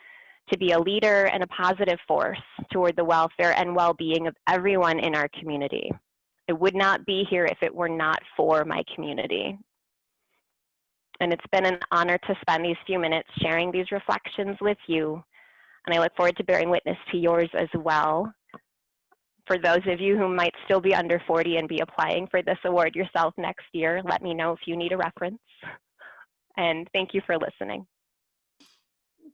to be a leader and a positive force toward the welfare and well-being of everyone in our community. I would not be here if it were not for my community. And it's been an honor to spend these few minutes sharing these reflections with you. And I look forward to bearing witness to yours as well. For those of you who might still be under 40 and be applying for this award yourself next year, let me know if you need a reference. And thank you for listening.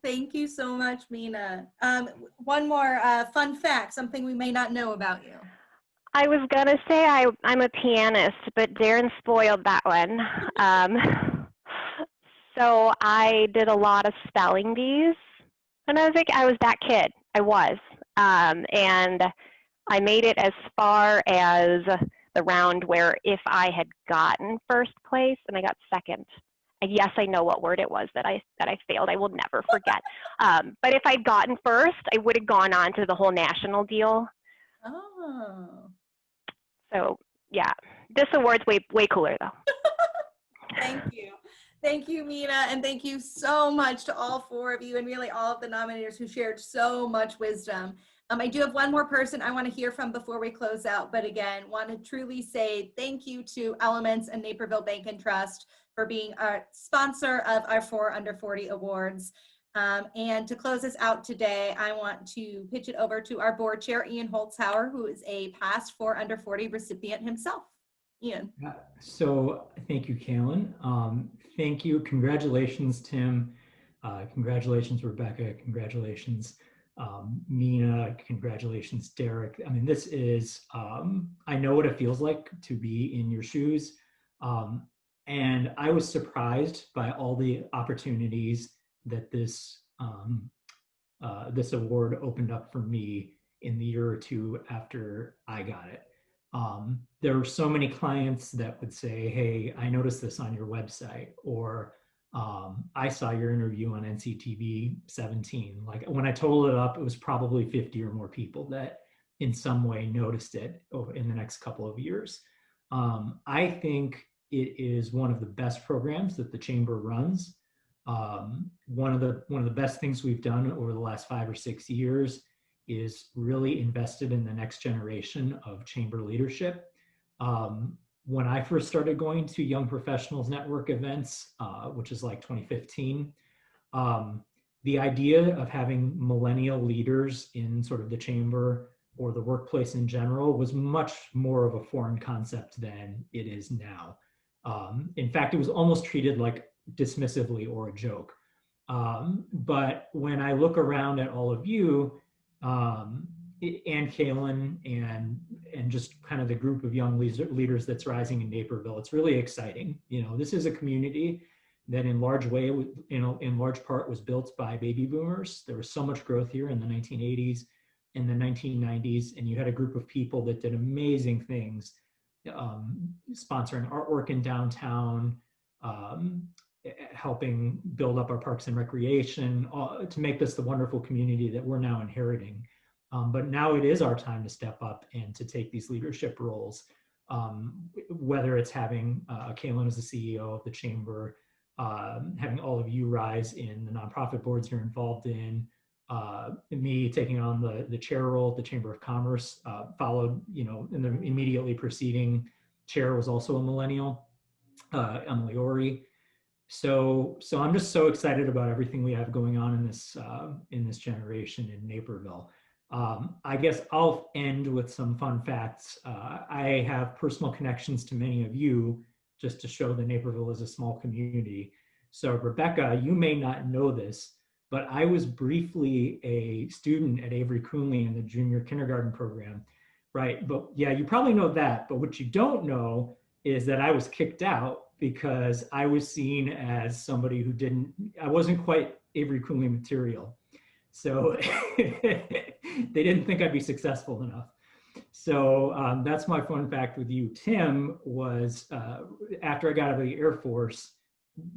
Thank you so much, Mina. One more fun fact, something we may not know about you. I was gonna say I'm a pianist, but Darren spoiled that one. So I did a lot of spelling bees when I was like, I was that kid. I was. And I made it as far as the round where if I had gotten first place and I got second, and yes, I know what word it was that I failed. I will never forget. But if I'd gotten first, I would have gone on to the whole national deal. Oh. So yeah, this award's way cooler though. Thank you. Thank you, Mina, and thank you so much to all four of you and really all of the nominators who shared so much wisdom. I do have one more person I want to hear from before we close out, but again, want to truly say thank you to Elements and Naperville Bank and Trust for being a sponsor of our 4 Under 40 awards. And to close us out today, I want to pitch it over to our board chair, Ian Holzhauer, who is a past 4 Under 40 recipient himself. Ian. So thank you, Kaylin. Thank you. Congratulations, Tim. Congratulations, Rebecca. Congratulations, Mina. Congratulations, Derek. I mean, this is, I know what it feels like to be in your shoes. And I was surprised by all the opportunities that this award opened up for me in the year or two after I got it. There were so many clients that would say, hey, I noticed this on your website, or I saw your interview on NCTV 17. Like when I totaled it up, it was probably 50 or more people that in some way noticed it in the next couple of years. I think it is one of the best programs that the Chamber runs. One of the best things we've done over the last 5 or 6 years is really invested in the next generation of Chamber leadership. When I first started going to Young Professionals Network events, which is like 2015, the idea of having millennial leaders in sort of the Chamber or the workplace in general was much more of a foreign concept than it is now. In fact, it was almost treated like dismissively or a joke. But when I look around at all of you, and Kaylin and just kind of the group of young leaders that's rising in Naperville, it's really exciting. You know, this is a community that in large part was built by baby boomers. There was so much growth here in the 1980s and the 1990s, and you had a group of people that did amazing things, sponsoring artwork in downtown, helping build up our parks and recreation to make this the wonderful community that we're now inheriting. But now it is our time to step up and to take these leadership roles, whether it's having Kaylin as the CEO of the Chamber, having all of you rise in the nonprofit boards you're involved in, me taking on the chair role at the Chamber of Commerce, followed, in the immediately preceding chair was also a millennial, Emily Ori. So I'm just so excited about everything we have going on in this generation in Naperville. I guess I'll end with some fun facts. I have personal connections to many of you just to show that Naperville is a small community. So Rebecca, you may not know this, but I was briefly a student at Avery Coonley in the junior kindergarten program, right? But yeah, you probably know that, but what you don't know is that I was kicked out because I was seen as somebody who I wasn't quite Avery Coonley material. So they didn't think I'd be successful enough. So that's my fun fact with you. Tim was, after I got out of the Air Force,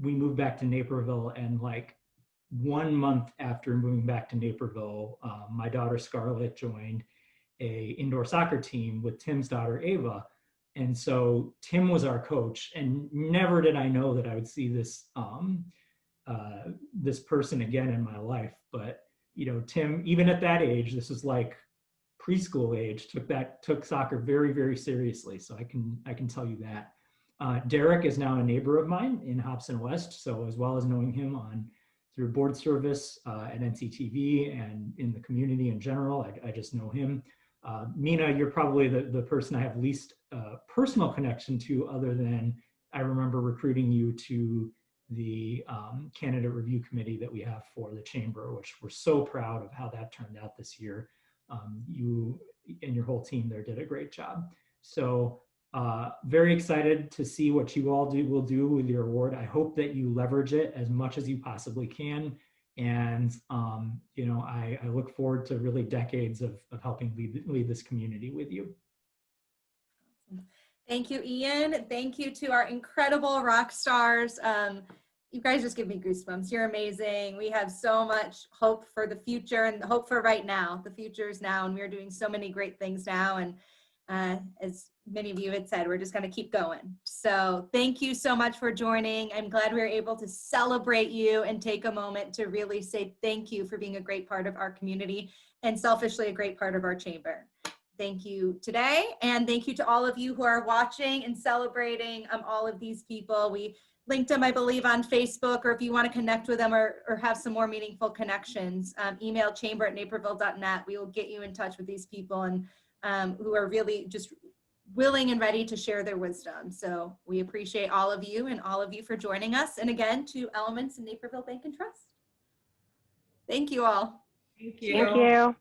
we moved back to Naperville, and like 1 month after moving back to Naperville, my daughter Scarlett joined a indoor soccer team with Tim's daughter Ava. And so Tim was our coach, and never did I know that I would see this this person again in my life. But Tim, even at that age, this is like preschool age, took soccer very, very seriously. So I can tell you that. Derek is now a neighbor of mine in Hobson West. So as well as knowing him through board service at NCTV and in the community in general, I just know him. Mina, you're probably the person I have least personal connection to, other than I remember recruiting you to the candidate review committee that we have for the Chamber, which we're so proud of how that turned out this year. You and your whole team there did a great job. So very excited to see what you all will do with your award. I hope that you leverage it as much as you possibly can. And, I look forward to really decades of helping lead this community with you. Thank you, Ian. Thank you to our incredible rock stars. You guys just give me goosebumps. You're amazing. We have so much hope for the future and hope for right now. The future is now, and we're doing so many great things now. And as many of you had said, we're just going to keep going. So thank you so much for joining. I'm glad we were able to celebrate you and take a moment to really say thank you for being a great part of our community and selfishly a great part of our chamber. Thank you today. And thank you to all of you who are watching and celebrating all of these people. We linked them, I believe, on Facebook, or if you want to connect with them or have some more meaningful connections, email chamber@naperville.net. We will get you in touch with these people and who are really just willing and ready to share their wisdom. So we appreciate all of you and all of you for joining us. And again, to Elements in Naperville Bank and Trust. Thank you all. Thank you. Thank you.